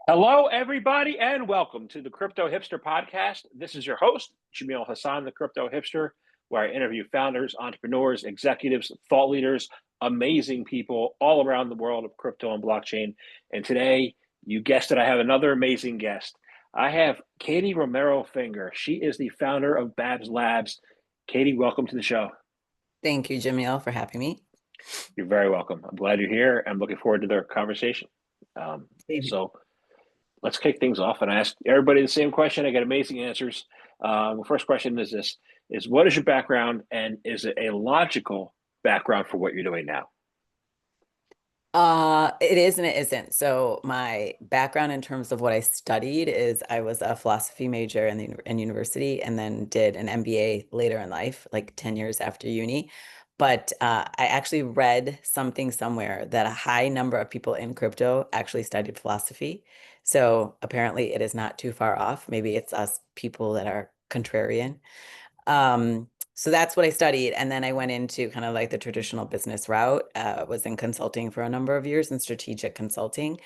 Hello, everybody, and welcome to the Crypto Hipster Podcast. This is your host, Jamil Hassan, the Crypto Hipster, where I interview founders, entrepreneurs, executives, thought leaders, amazing people all around the world of crypto and blockchain. And today, you guessed it, I have another amazing guest. I have Catie Romero-Finger. She is the founder of Babs Labs. Catie, welcome to the show. Thank you, Jamil, for having me. You're very welcome. I'm glad you're here. I'm looking forward to the conversation. Um, Same. so, let's kick things off and ask everybody the same question. I get amazing answers. The first question is this: is what is your background, and is it a logical background for what you're doing now? It is and it isn't. So my background in terms of what I studied is I was a philosophy major in university and then did an MBA later in life, like 10 years after uni. But I actually read something somewhere that a high number of people in crypto actually studied philosophy. So apparently it is not too far off. Maybe it's us people that are contrarian. So that's what I studied. And then I went into kind of like the traditional business route, was in consulting for a number of years in strategic consulting.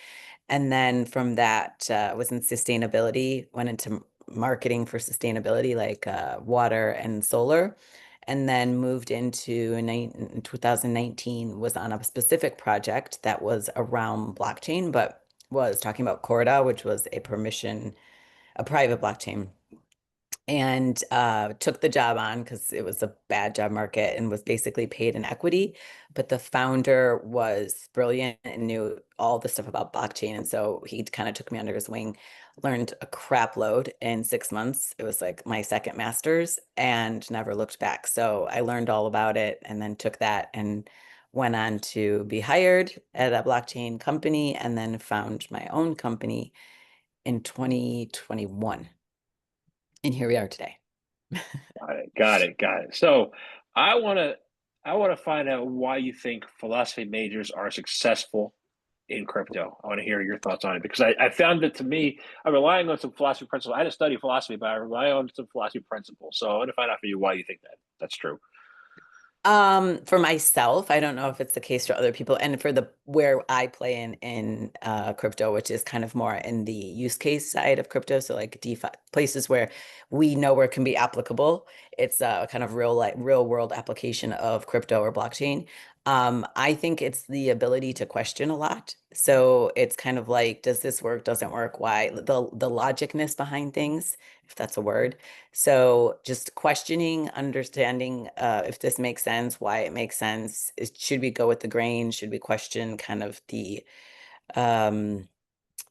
And then from that, was in sustainability, went into marketing for sustainability, like water and solar. And then moved into in 2019, was on a specific project that was around blockchain, but was talking about Corda, which was a private blockchain, and took the job on because it was a bad job market and was basically paid in equity. But the founder was brilliant and knew all the stuff about blockchain. And so he kind of took me under his wing, learned a crap load in 6 months. It was like my second master's and never looked back. So I learned all about it and then took that and went on to be hired at a blockchain company and then found my own company in 2021. And here we are today. Got it. Got it. Got it. So, I want to I want to find out why you think philosophy majors are successful in crypto. I want to hear your thoughts on it because I found that to me, I'm relying on some philosophy principles. I didn't study philosophy, but I rely on some philosophy principles. So I want to find out for you why you think that's true. For myself, I don't know if it's the case for other people, and for the where I play in crypto, which is kind of more in the use case side of crypto, so like DeFi, places where we know where it can be applicable. It's a kind of real world application of crypto or blockchain. I think it's the ability to question a lot. So it's kind of like, does this work? Doesn't work? Why? The logicness behind things, if that's a word. So just questioning, understanding if this makes sense, why it makes sense. Should we go with the grain? Should we question kind of um,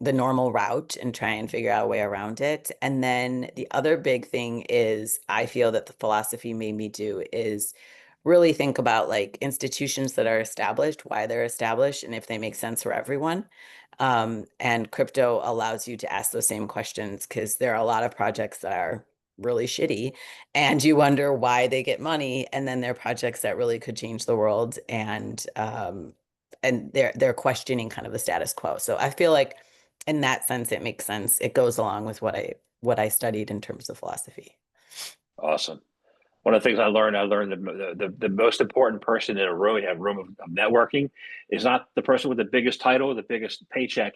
the normal route and try and figure out a way around it? And then the other big thing is I feel that the philosophy made me do is really think about like institutions that are established, why they're established, and if they make sense for everyone. And crypto allows you to ask those same questions because there are a lot of projects that are really shitty and you wonder why they get money. And then there are projects that really could change the world and they're questioning kind of the status quo. So I feel like in that sense, it makes sense. It goes along with what I studied in terms of philosophy. Awesome. One of the things I learned the most important person in a room, you have a room of networking, is not the person with the biggest title, the biggest paycheck,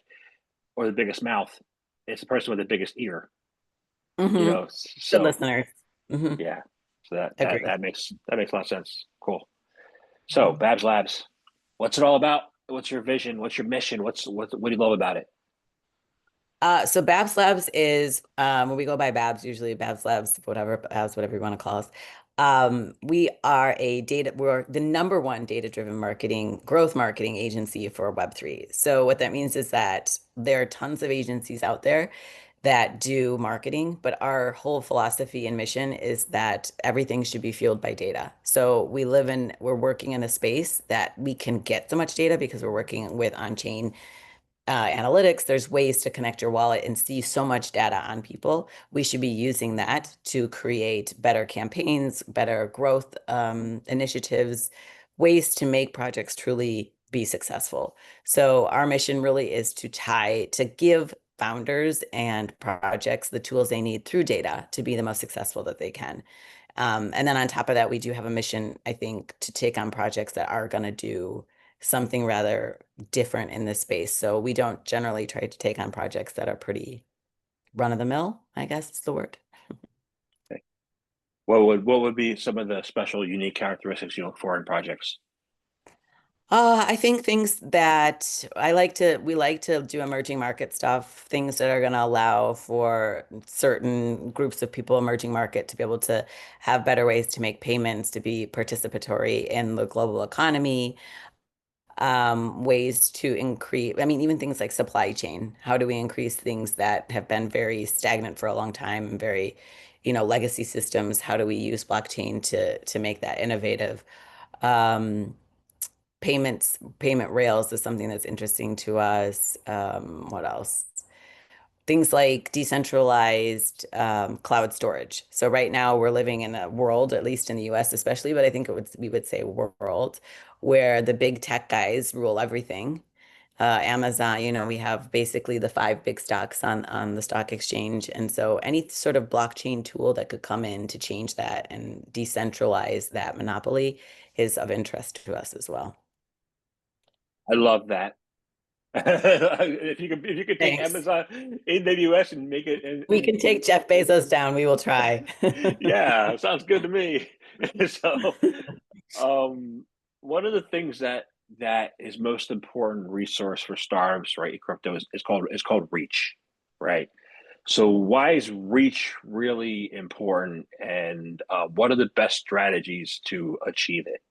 or the biggest mouth. It's the person with the biggest ear. You Hmm. know, Good so listeners. Hmm. yeah. So Agree. that makes a lot of sense. Cool. So Babs Labs, what's it all about? What's your vision? What's your mission? What do you love about it? So Babs Labs is when we go by Babs, usually Babs Labs, whatever, Babs, whatever you want to call us. We're the number one data-driven growth marketing agency for Web3. So what that means is that there are tons of agencies out there that do marketing, but our whole philosophy and mission is that everything should be fueled by data. So we're working in a space that we can get so much data because we're working with on-chain analytics. There's ways to connect your wallet and see so much data on people. We should be using that to create better campaigns, better growth initiatives, ways to make projects truly be successful. So our mission really is to give founders and projects the tools they need through data to be the most successful that they can. And then on top of that, we do have a mission, I think, to take on projects that are going to do something rather different in this space. So we don't generally try to take on projects that are pretty run of the mill, I guess is the word. Okay. What would be some of the special, unique characteristics you look for in projects? I think things that we like to do emerging market stuff, things that are going to allow for certain groups of people, emerging market, to be able to have better ways to make payments, to be participatory in the global economy, ways to increase, I mean, even things like supply chain. How do we increase things that have been very stagnant for a long time and very, legacy systems? How do we use blockchain to make that innovative? Um, payment rails is something that's interesting to us. What else? Things like decentralized cloud storage. So right now we're living in a world, at least in the US especially, but I think we would say world, where the big tech guys rule everything. Amazon, we have basically the five big stocks on the stock exchange. And so any sort of blockchain tool that could come in to change that and decentralize that monopoly is of interest to us as well. I love that. If you could take Thanks. Amazon AWS and make it We can take Jeff Bezos down. We will try. yeah, sounds good to me. So, um, one of the things that is most important resource for startups, right, in crypto is called reach, right? So why is reach really important, and what are the best strategies to achieve it?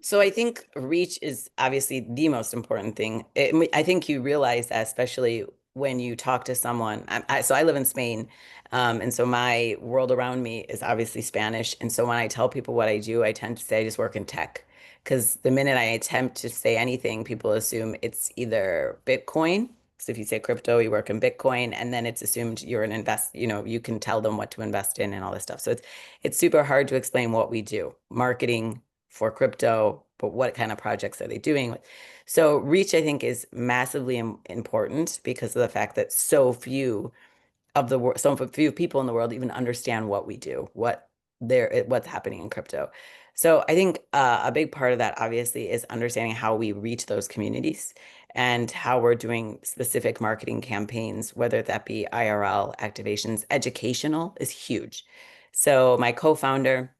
So I think reach is obviously the most important thing. I think you realize that, especially when you talk to someone. So I live in Spain, and so my world around me is obviously Spanish. And so when I tell people what I do, I tend to say I just work in tech, because the minute I attempt to say anything, people assume it's either Bitcoin. So if you say crypto, you work in Bitcoin, and then it's assumed you're an invest, you can tell them what to invest in and all this stuff. So it's super hard to explain what we do. Marketing for crypto, but what kind of projects are they doing? So reach, I think, is massively important because of the fact that so few people in the world even understand what we do, what's happening in crypto. So I think a big part of that obviously is understanding how we reach those communities and how we're doing specific marketing campaigns, whether that be IRL activations. Educational is huge. So my co-founder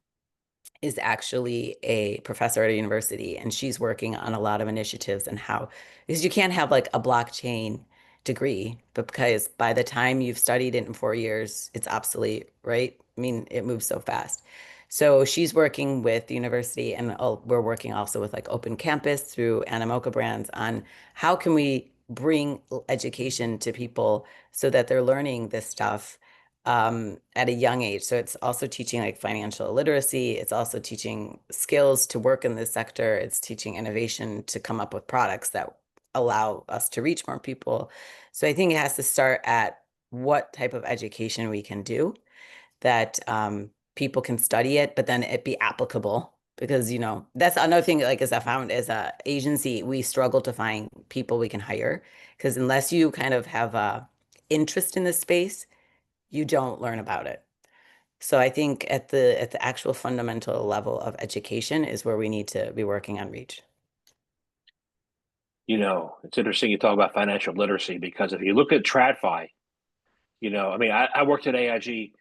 is actually a professor at a university, and she's working on a lot of initiatives and how, because you can't have like a blockchain degree, but because by the time you've studied it in 4 years, it's obsolete, right? I mean, it moves so fast. So she's working with the university, and we're working also with like Open Campus through Animoca Brands on how can we bring education to people so that they're learning this stuff at a young age. So it's also teaching like financial literacy. It's also teaching skills to work in this sector. It's teaching innovation to come up with products that allow us to reach more people. So I think it has to start at what type of education we can do that people can study it, but then it be applicable. Because, that's another thing, like as I found as a agency, we struggle to find people we can hire. Because unless you kind of have a interest in this space, you don't learn about it. So I think at the actual fundamental level of education is where we need to be working on reach. It's interesting you talk about financial literacy, because if you look at TradFi, I mean, I worked at AIG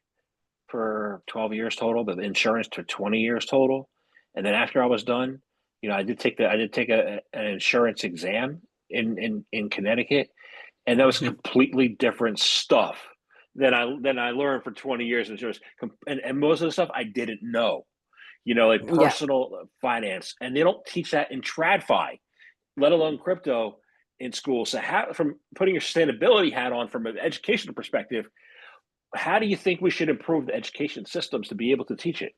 for 12 years total, but insurance took 20 years total. And then after I was done, I did take an insurance exam in Connecticut, and that was Mhm. completely different stuff than I learned for 20 years in insurance. And most of the stuff I didn't know, like Yeah. personal finance, and they don't teach that in TradFi, let alone crypto in school. So how, from putting your sustainability hat on from an educational perspective, how do you think we should improve the education systems to be able to teach it?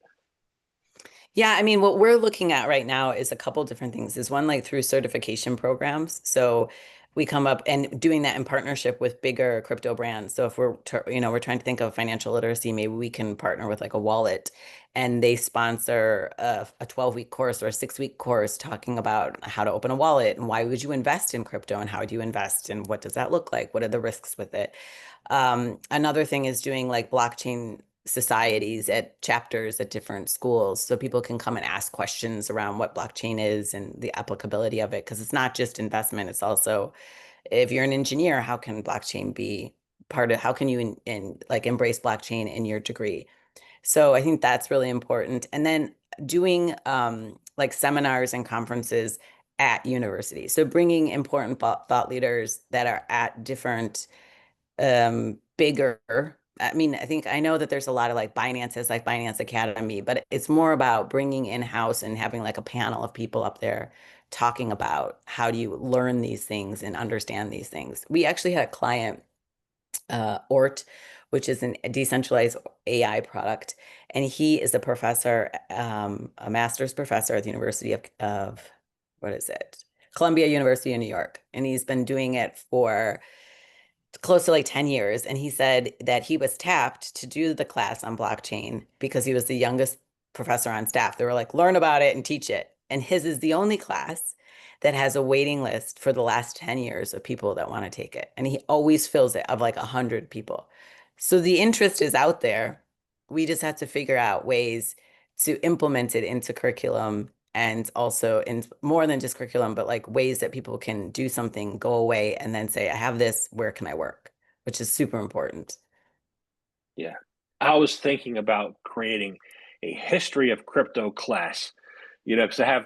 Yeah, I mean, what we're looking at right now is a couple different things. Is one like through certification programs. So we come up and doing that in partnership with bigger crypto brands. So if we're trying to think of financial literacy, maybe we can partner with like a wallet, and they sponsor a 12-week course or a 6-week course talking about how to open a wallet and why would you invest in crypto and how do you invest and what does that look like? What are the risks with it? Another thing is doing like blockchain societies, at chapters at different schools, so people can come and ask questions around what blockchain is and the applicability of it. Because it's not just investment, it's also, if you're an engineer, how can blockchain be part of, how can you like embrace blockchain in your degree? So I think that's really important. And then doing like seminars and conferences at universities. So bringing important thought leaders that are at different bigger. I mean, I think I know that there's a lot of like Binance's, like Binance Academy, but it's more about bringing in-house and having like a panel of people up there talking about how do you learn these things and understand these things. We actually had a client, Ort, which is a decentralized AI product. And he is a professor, a master's professor at the University of what is it? Columbia University in New York. And he's been doing it for close to like 10 years. And he said that he was tapped to do the class on blockchain because he was the youngest professor on staff. They were like, learn about it and teach it. And his is the only class that has a waiting list for the last 10 years of people that want to take it. And he always fills it of like 100 people. So the interest is out there. We just have to figure out ways to implement it into curriculum, and also in more than just curriculum, but like ways that people can do something, go away, and then say, I have this, where can I work? Which is super important. Yeah. I was thinking about creating a history of crypto class, because I have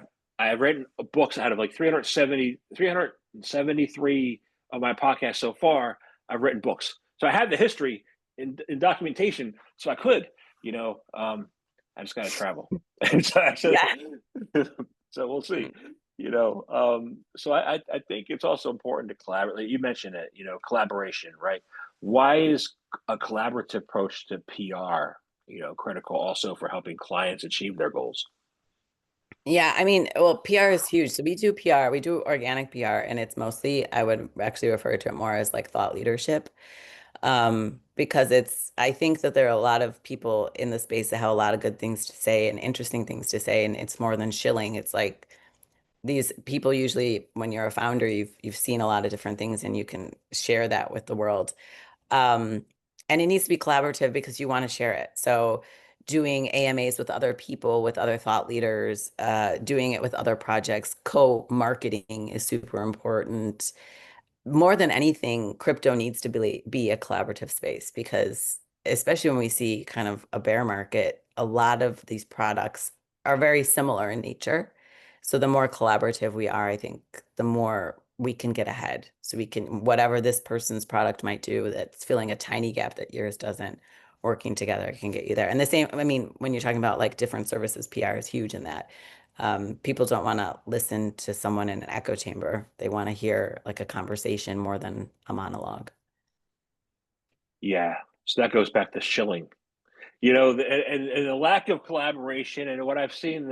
written books out of like 373 of my podcasts so far. I've written books. So I had the history in documentation, so I could, you know, um, I just got to travel. Yeah. So we'll see, so I think it's also important to collaborate. You mentioned it, collaboration, right? Why is a collaborative approach to PR, critical also for helping clients achieve their goals? Yeah, I mean, well, PR is huge. So we do PR, we do organic PR, and it's mostly, I would actually refer to it more as like thought leadership. Because I think that there are a lot of people in the space that have a lot of good things to say and interesting things to say, and it's more than shilling. It's like these people usually, when you're a founder, you've seen a lot of different things and you can share that with the world. Um, and it needs to be collaborative because you want to share it. So doing AMAs with other people, with other thought leaders, doing it with other projects, co-marketing is super important. More than anything, crypto needs to be a collaborative space, because especially when we see kind of a bear market, a lot of these products are very similar in nature. So the more collaborative we are, I think the more we can get ahead. So we can, whatever this person's product might do that's filling a tiny gap that yours doesn't, working together can get you there. And the same, I mean, when you're talking about like different services, PR is huge in that. People don't want to listen to someone in an echo chamber. They want to hear like a conversation more than a monologue. Yeah. So that goes back to shilling, and the lack of collaboration. And what I've seen,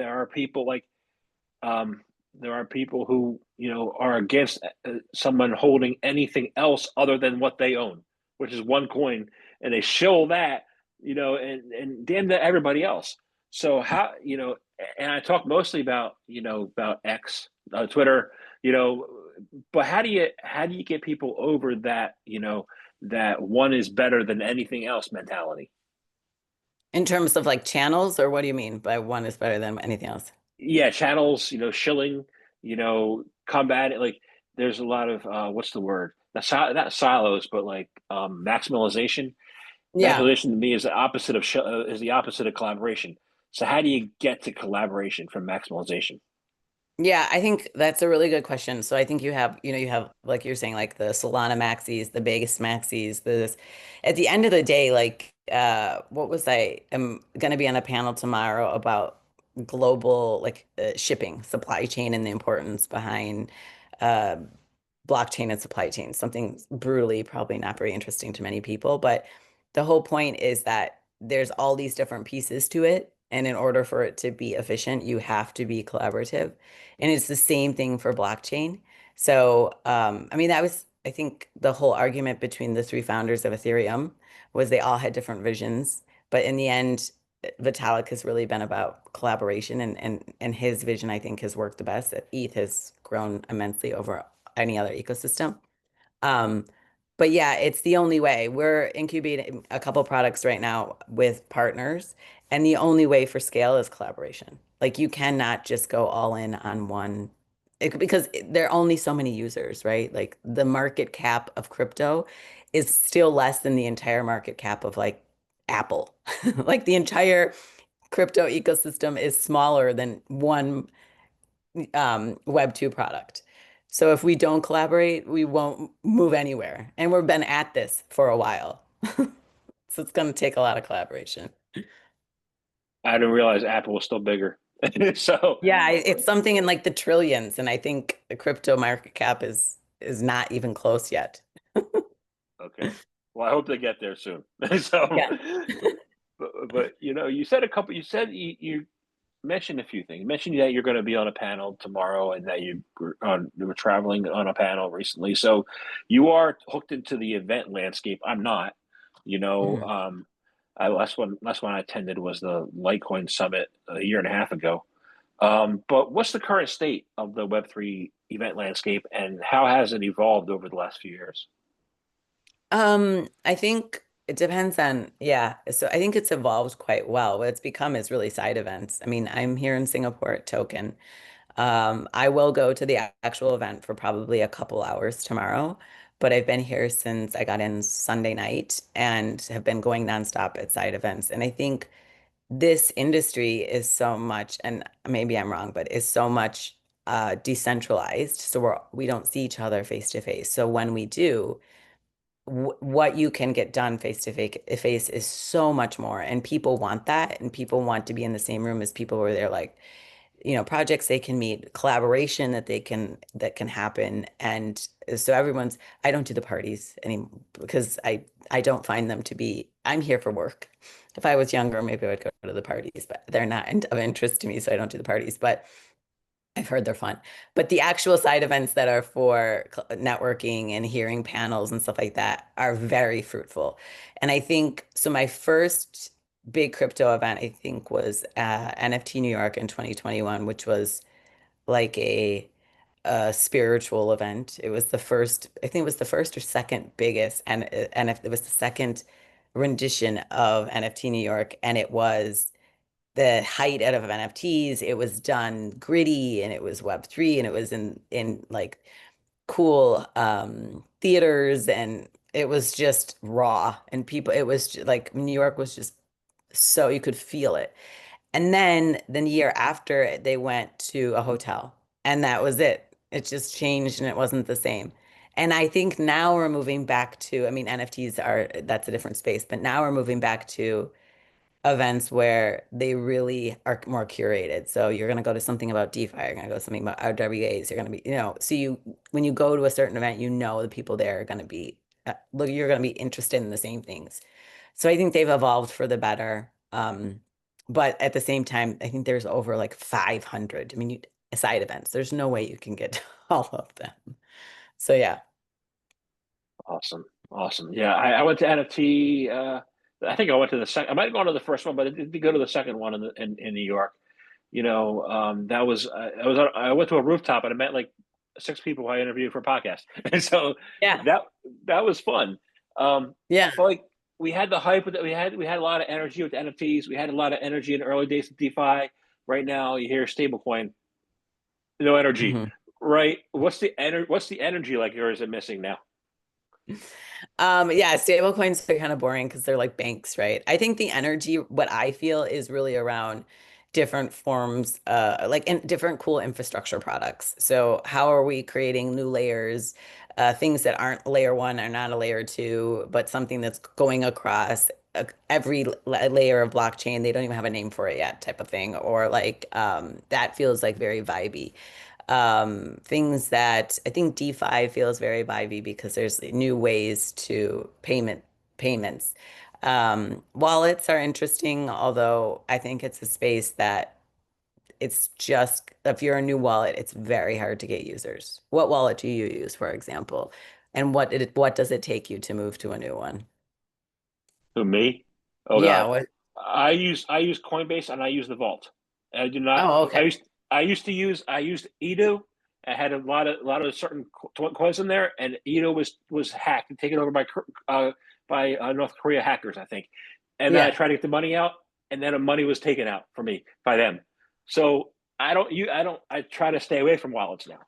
um, there are people who, are against someone holding anything else other than what they own, which is one coin, and they shill that, and damn to everybody else. So how, and I talk mostly about, about X, Twitter, you know, but how do you get people over that, that one is better than anything else mentality? In terms of like channels, or what do you mean by one is better than anything else? Yeah, channels, shilling, combat. Like there's a lot of what's the word? Not silos, but like maximalization. Yeah. Maximalization to me is the opposite of is the opposite of collaboration. So how do you get to collaboration from maximalization? Yeah, I think that's a really good question. So I think you have, like you're saying, like the Solana maxis, the Vegas maxis, this at the end of the day, like what was I'm gonna be on a panel tomorrow about global like shipping, supply chain, and the importance behind uh blockchain and supply chain. Something brutally probably not very interesting to many people, but the whole point is that there's all these different pieces to it. And in order for it to be efficient, you have to be collaborative. And it's the same thing for blockchain. So, I mean, that was, I think, the whole argument between the three founders of Ethereum was they all had different visions. But in the end, Vitalik has really been about collaboration, and his vision, I think, has worked the best. ETH has grown immensely over any other ecosystem. Um, But yeah, it's the only way. We're incubating a couple products right now with partners, and the only way for scale is collaboration. Like you cannot just go all in on one because there are only so many users, right? Like the market cap of crypto is still less than the entire market cap of like Apple. Like the entire crypto ecosystem is smaller than one Web 2 product. So if we don't collaborate, we won't move anywhere. And we've been at this for a while. So it's going to take a lot of collaboration. I didn't realize Apple was still bigger. So, Yeah, it's something in like the trillions, and I think the crypto market cap is not even close yet. okay. Well, I hope they get there soon. So, Yeah. but you said you mentioned a few things. You mentioned that you're going to be on a panel tomorrow, and that you were traveling on a panel recently. So, you are hooked into the event landscape. I'm not. You know, Mhm. last one I attended was the Litecoin Summit a year and a half ago. But what's the current state of the Web3 event landscape, and how has it evolved over the last few years? I think it depends on, yeah. So I think it's evolved quite well. What it's become is really side events. I mean, I'm here in Singapore at Token. I will go to the actual event for probably a couple hours tomorrow, but I've been here since I got in Sunday night and have been going nonstop at side events. And I think this industry is so much, and maybe I'm wrong, but is so much decentralized. So we don't see each other face to face. So when we do, what you can get done face to face is so much more. And people want that. And people want to be in the same room as people where they're like, projects they can meet, collaboration that can happen. And so I don't do the parties anymore because I don't find them to be, I'm here for work. If I was younger, maybe I would go to the parties, but they're not of interest to me, so I don't do the parties. But I've heard they're fun. But the actual side events that are for networking and hearing panels and stuff like that are very fruitful. And I think so. My first big crypto event, I think, was NFT New York in 2021, which was like a spiritual event. It was the first, I think it was the first or second biggest, and it was the second rendition of NFT New York, and it was the height out of NFTs. It was done gritty and it was Web3 and it was in like cool theaters, and it was just raw, and people, it was like New York was just so you could feel it. And then the year after they went to a hotel, and that was it. It just changed and it wasn't the same. And I think now we're moving back to, I mean, NFTs are, that's a different space, but now we're moving back to events where they really are more curated. So you're going to go to something about DeFi, you're going to go to something about RWAs, you're going to be, so when you go to a certain event, the people there are going to be, look, you're going to be interested in the same things. So I think they've evolved for the better. But at the same time, I think there's over like 500. I mean, side events. There's no way you can get to all of them. So yeah. Awesome, awesome. Yeah, I went to NFT. I think I went to the second. I might have gone to the first one, but it did go to the second one in New York. That was I went to a rooftop and I met like six people I interviewed for a podcast, and so Yeah. that was fun. Yeah. But like we had the hype that we had a lot of energy with the NFTs. We had a lot of energy in the early days of DeFi. Right now, you hear stablecoin, no energy. Mhm. Right? What's the energy like, or is it missing now? Yeah, stable coins are kind of boring because they're like banks, right? I think the energy, what I feel is really around different forms, like in different cool infrastructure products. So how are we creating new layers, things that aren't layer one or not a layer two, but something that's going across every layer of blockchain. They don't even have a name for it yet, type of thing. Or like that feels like very vibey. Things that I think DeFi feels very vibey because there's new ways to payments. Wallets are interesting, although I think it's a space that it's just if you're a new wallet, it's very hard to get users. What wallet do you use, for example? And what does it take you to move to a new one? Who, me? Oh Yeah, God, what? I use Coinbase and I use the Vault. I do not. Oh, okay. I used to use I used Edu, I had a lot of certain coins in there, and was hacked and taken over by North Korea hackers, I think. And then I Yeah. tried to get the money out, and then the money was taken out from me by them. So I try to stay away from wallets now.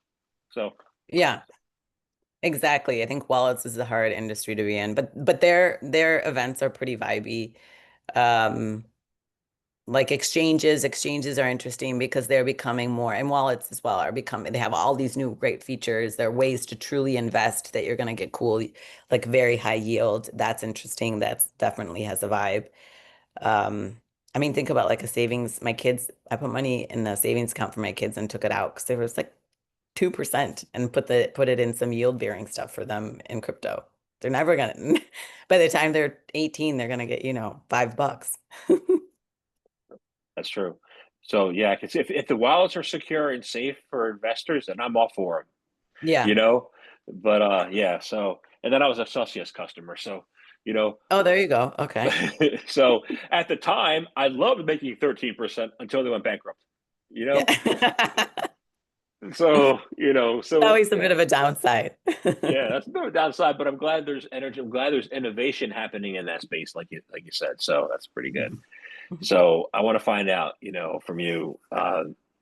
So Yeah. Exactly. I think wallets is a hard industry to be in, but their events are pretty vibey. Um, like exchanges are interesting because they're becoming more, and wallets as well are becoming, they have all these new great features. There are ways to truly invest that you're going to get cool, like very high yield. That's interesting. That's definitely has a vibe. Um, I mean, think about like a savings. My kids, I put money in the savings account for my kids and took it out because it was like 2% and put it in some yield bearing stuff for them in crypto. They're never gonna, by the time they're 18, they're gonna get, $5. that's true. So yeah, 'cause if the wallets are secure and safe for investors, then I'm all for them. Yeah. You know, but yeah. So and then I was a Celsius customer, so you know, Oh, there you go. Okay. so at the time I loved making 13% until they went bankrupt. You know, Yeah. so so Always a bit of a downside. yeah, that's no downside. But I'm glad there's energy. I'm glad there's innovation happening in that space, like you said. So that's pretty good. So I want to find out, from you,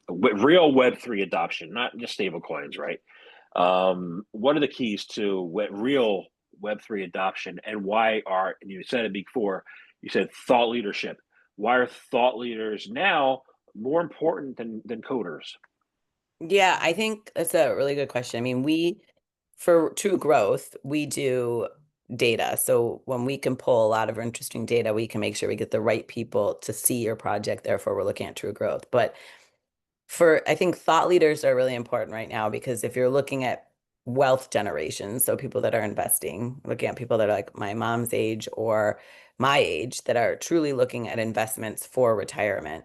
real Web3 adoption, not just stable coins, right? What are the keys to real Web3 adoption, and and you said it before, you said thought leadership. Why are thought leaders now more important than coders? Yeah, I think that's a really good question. I mean, for true growth, we do data. So when we can pull a lot of interesting data, we can make sure we get the right people to see your project. Therefore, we're looking at true growth. But I think thought leaders are really important right now because if you're looking at wealth generation, so people that are investing, looking at people that are like my mom's age or my age that are truly looking at investments for retirement,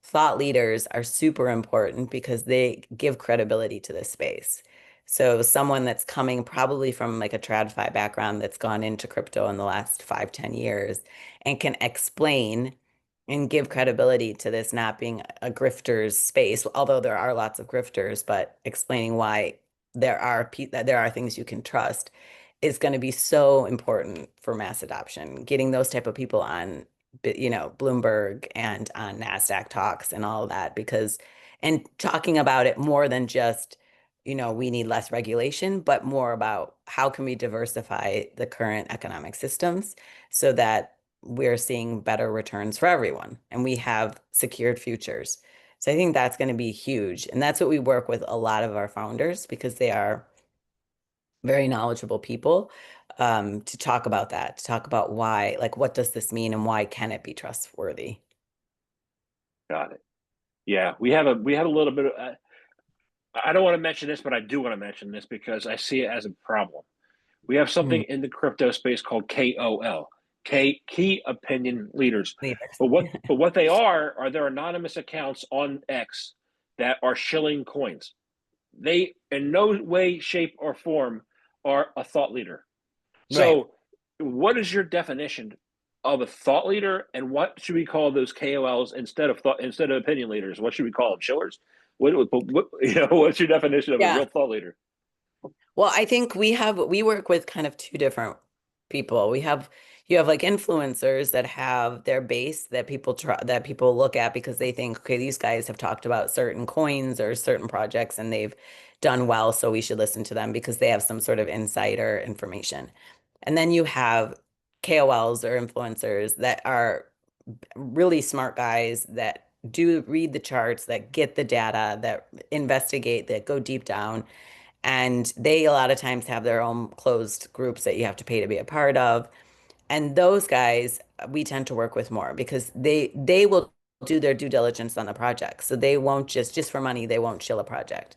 thought leaders are super important because they give credibility to this space. So someone that's coming probably from like a TradFi background that's gone into crypto in the last 5, 10 years and can explain and give credibility to this not being a grifter's space, although there are lots of grifters, but explaining why that there are things you can trust is going to be so important for mass adoption. Getting those type of people on, Bloomberg and on NASDAQ talks and all of that, and talking about it more than just, we need less regulation, but more about how can we diversify the current economic systems so that we're seeing better returns for everyone and we have secured futures. So I think that's going to be huge. And that's what we work with a lot of our founders because they are very knowledgeable people, to talk about that, to talk about why, like, what does this mean and why can it be trustworthy? Got it. Yeah, we have a little bit of. I don't want to mention this, but I do want to mention this because I see it as a problem. We have something Mhm. in the crypto space called KOL, key opinion leaders. Leaders. But what they are their anonymous accounts on X that are shilling coins. They in no way, shape, or form are a thought leader. Right. So, what is your definition of a thought leader, and what should we call those KOLs instead of opinion leaders? What should we call them? Shillers? What's your definition of a Yeah. real thought leader? Well, I think we work with kind of two different people. You have like influencers that have their base that people look at because they think, okay, these guys have talked about certain coins or certain projects and they've done well, so we should listen to them because they have some sort of insider information. And then you have KOLs or influencers that are really smart guys that do read the charts, that get the data, that investigate, that go deep down, and they a lot of times have their own closed groups that you have to pay to be a part of. And those guys we tend to work with more because they will do their due diligence on the project. So they won't just for money, they won't chill a project.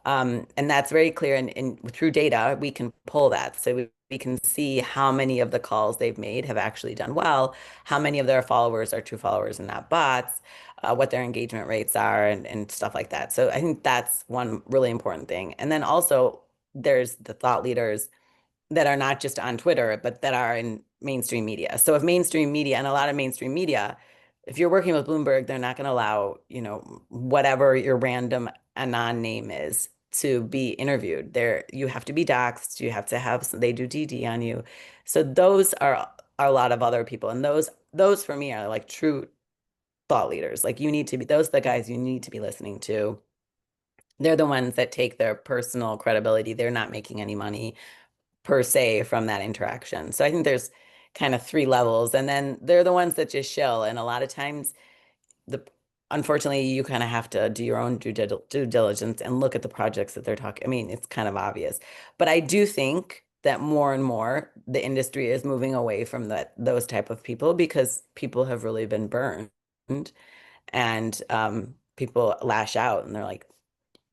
And that's very clear. And through data, we can pull that. So we can see how many of the calls they've made have actually done well, how many of their followers are true followers and not bots, what their engagement rates are, and stuff like that. So I think that's one really important thing. And then also there's the thought leaders that are not just on Twitter, but that are in mainstream media. So if mainstream media and a lot of mainstream media, if you're working with Bloomberg, they're not going to allow, whatever your random anon name is to be interviewed. You have to be doxxed, you have to have, they do DD on you. So those are a lot of other people. And those for me are like true thought leaders. Like you need to be, those are the guys you need to be listening to. They're the ones that take their personal credibility. They're not making any money per se from that interaction. So I think there's kind of three levels. And then they're the ones that just shill. And a lot of times the unfortunately you kind of have to do your own due diligence and look at the projects that they're talking. I mean, it's kind of obvious. But I do think that more and more the industry is moving away from those type of people because people have really been burned and people lash out and they're like,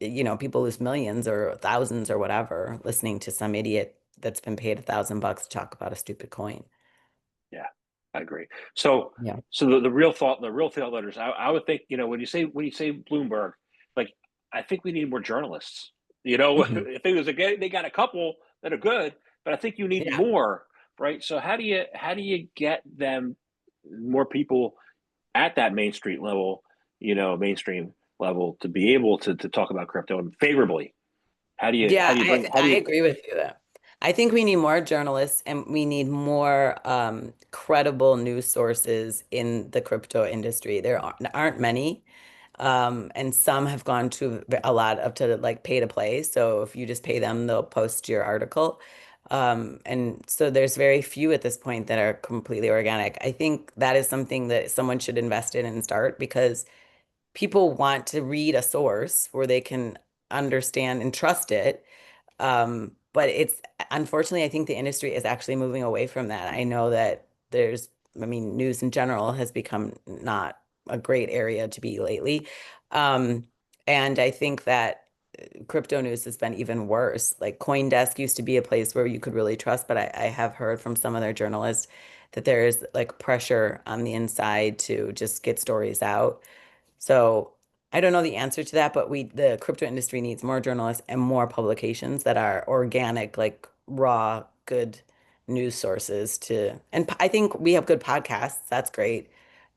people lose millions or thousands or whatever listening to some idiot that's been paid $1,000 to talk about a stupid coin. Yeah, I agree. So, Yeah. so the real thought leaders, I would think, when you say Bloomberg, like, I think we need more journalists. Mhm. I think they got a couple that are good, but I think you need Yeah. more, right? So how do you get them more people at that mainstream level to be able to talk about crypto favorably? How Yeah, do you bring how do I you agree with you there. I think we need more journalists and we need more credible news sources in the crypto industry. There aren't many. And some have gone to a lot up to like pay to play. So if you just pay them, they'll post your article. And so there's very few at this point that are completely organic. I think that is something that someone should invest in and start because people want to read a source where they can understand and trust it. But it's unfortunately, I think the industry is actually moving away from that. I know that I mean, news in general has become not a great area to be lately. Um, and I think that crypto news has been even worse. Like CoinDesk used to be a place where you could really trust, but I have heard from some other journalists that there is like pressure on the inside to just get stories out. So I don't know the answer to that, but the crypto industry needs more journalists and more publications that are organic, like raw, good news sources and I think we have good podcasts. That's great.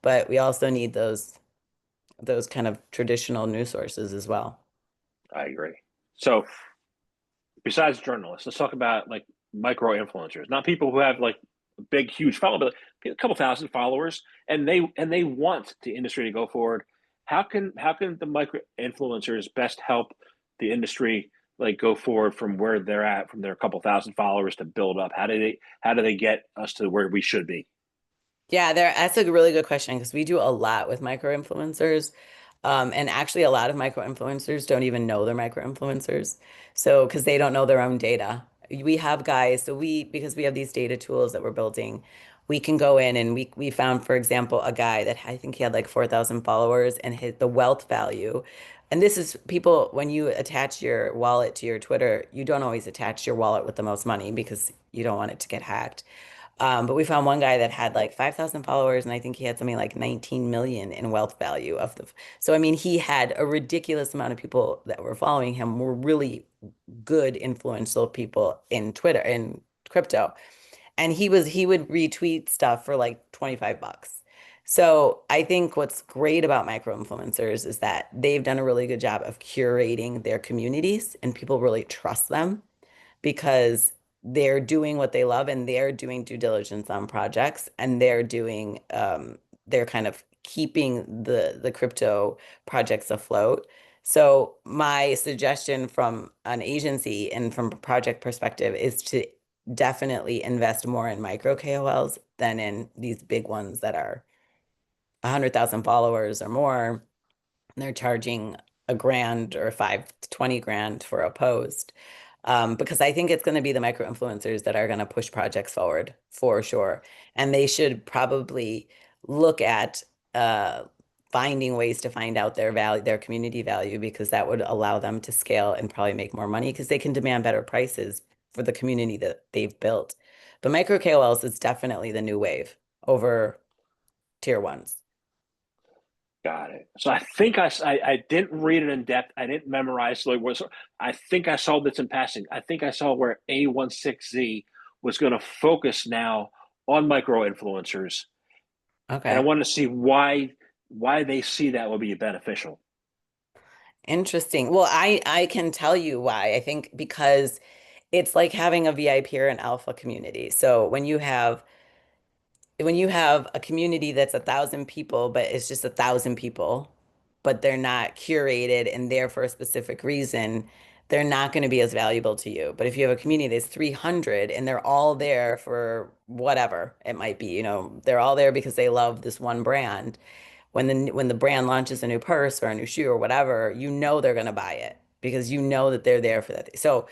But we also need those kind of traditional news sources as well. I agree. So besides journalists, let's talk about like micro influencers, not people who have like a big, huge follow, but a couple thousand followers, and they want the industry to go forward. How can the micro influencers best help the industry like go forward from where they're at, from their couple thousand followers to build up? How do they get us to where we should be? Yeah, that's a really good question because we do a lot with micro influencers. And actually, a lot of micro influencers don't even know they're micro influencers. So, because they don't know their own data. We have guys, because we have these data tools that we're building, we can go in and we found, for example, a guy that I think he had like 4,000 followers and the wealth value. And this is people, when you attach your wallet to your Twitter, you don't always attach your wallet with the most money because you don't want it to get hacked. But we found one guy that had like 5,000 followers, and I think he had something like 19 million in wealth value of the. So, I mean, he had a ridiculous amount of people that were following him, were really good, influential people in Twitter and crypto. And he would retweet stuff for like 25 bucks. So I think what's great about micro influencers is that they've done a really good job of curating their communities and people really trust them because they're doing what they love and they're doing due diligence on projects and they're kind of keeping the crypto projects afloat. So my suggestion from an agency and from a project perspective is to definitely invest more in micro KOLs than in these big ones that are 100,000 followers or more. They're charging a grand or 5 to 20 grand for a post. Because I think it's going to be the micro influencers that are going to push projects forward for sure. And they should probably look at uh, finding ways to find out their value, their community value, because that would allow them to scale and probably make more money because they can demand better prices for the community that they've built. But micro KOLs is definitely the new wave over tier ones. Got it. So I think I didn't read it in depth. I didn't memorize. Like, I think I saw this in passing. I think I saw where A16Z was going to focus now on micro influencers, and I Okay. wanted to see why they see that would be beneficial. Interesting. Well, I can tell you why. I think because it's like having a VIP or an alpha community. So when you have a community that's 1,000 people, but it's just 1,000 people, but they're not curated and there for a specific reason, they're not going to be as valuable to you. But if you have a community that's 300 and they're all there for whatever it might be, they're all there because they love this one brand. When the brand launches a new purse or a new shoe or whatever, they're going to buy it because that they're there for that. So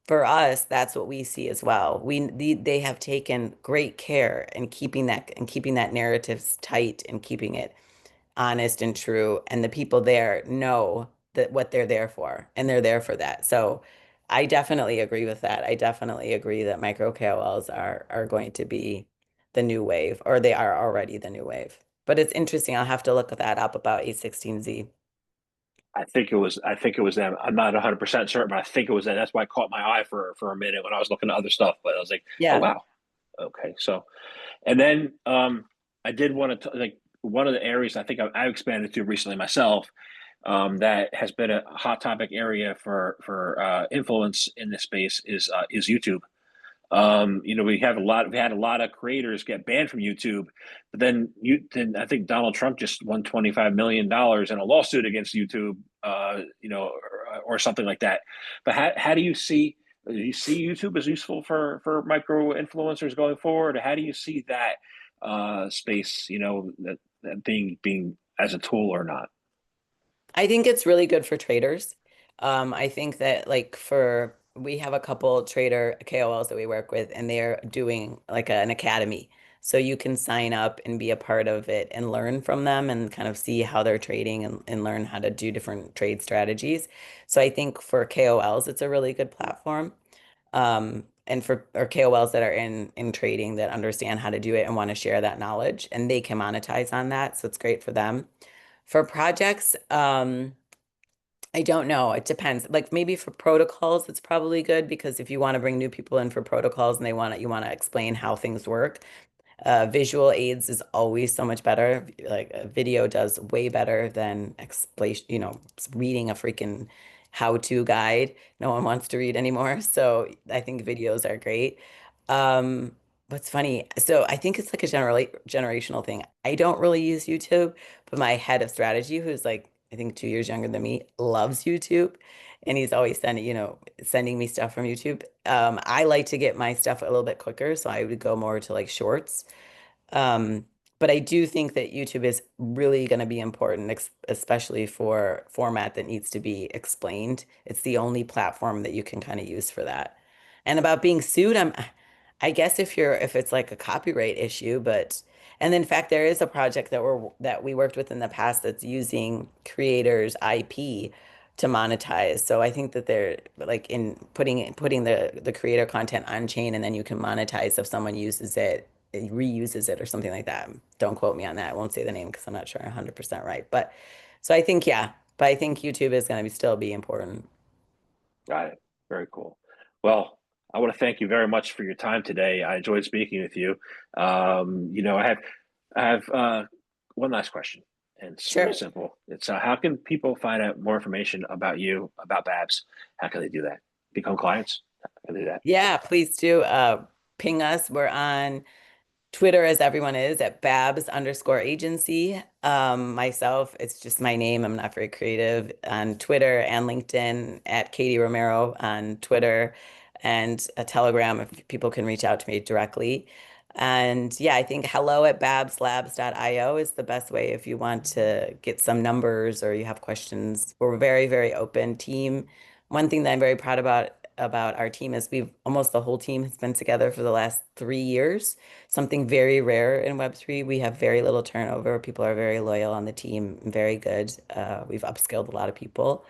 for us, that's what we see as well. They have taken great care in keeping that narrative tight and keeping it honest and true. And the people there know that what they're there for, and they're there for that. So I definitely agree with that. I definitely agree that micro KOLs are going to be the new wave, or they are already the new wave. But it's interesting. I'll have to look that up about A16Z. I think it was them. I'm not 100% certain, but I think it was them. That's why it caught my eye for a minute when I was looking at other stuff. But I was like, oh Yeah. wow, okay. So, and then I did want to like one of the areas I think I expanded to recently myself, that has been a hot topic area for influence in this space is YouTube. We had a lot of creators get banned from YouTube, but then I think Donald Trump just won $25 million in a lawsuit against YouTube, or something like that. But how do you see YouTube as useful for micro influencers going forward? Or how do you see that space, that being as a tool or not? I think it's really good for traders. I think that we have a couple trader KOLs that we work with, and they're doing like an academy. So you can sign up and be a part of it and learn from them and kind of see how they're trading and learn how to do different trade strategies. So I think for KOLs, it's a really good platform. And for or KOLs that are in trading that understand how to do it and want to share that knowledge, and they can monetize on that. So it's great for them. For projects, I don't know. It depends. Like maybe for protocols, it's probably good because if you want to bring new people in for protocols and you want to explain how things work, visual aids is always so much better. Like a video does way better than reading a freaking how-to guide. No one wants to read anymore. So I think videos are great. Um, what's funny? So I think it's like a generational thing. I don't really use YouTube, but my head of strategy, who's like, I think 2 years younger than me, loves YouTube. And he's always sending me stuff from YouTube. I like to get my stuff a little bit quicker, so I would go more to like shorts. Um, but I do think that YouTube is really going to be important, especially for format that needs to be explained. It's the only platform that you can kind of use for that. And about being sued, I guess if it's like a copyright issue, and in fact, there is a project that we worked with in the past that's using creators' IP to monetize. So I think that they're like in putting the creator content on chain, and then you can monetize if someone uses it, reuses it or something like that. Don't quote me on that. I won't say the name because I'm not sure 100% right. But so I think, yeah, but I think YouTube is going to still be important. Got it. Very cool. Well, I want to thank you very much for your time today. I enjoyed speaking with you. I have one last question, and it's very Sure. simple. It's how can people find out more information about you, about Babs? How can they do that? Become clients? How can they do that? Yeah, please do ping us. We're on Twitter, as everyone is, at Babs_agency. Myself, it's just my name. I'm not very creative on Twitter and LinkedIn at Catie Romero on Twitter and a Telegram if people can reach out to me directly. And yeah, I think hello at babslabs.io is the best way if you want to get some numbers or you have questions. We're very, very open team. One thing that I'm very proud about our team is we've almost the whole team has been together for the last 3 years, something very rare in Web3. We have very little turnover. People are very loyal on the team, very good. We've upskilled a lot of people.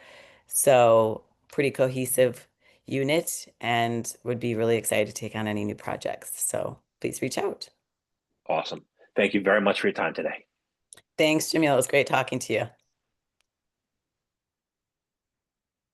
So pretty cohesive unit and would be really excited to take on any new projects. So please reach out. Awesome. Thank you very much for your time today. Thanks, Jamil. It was great talking to you.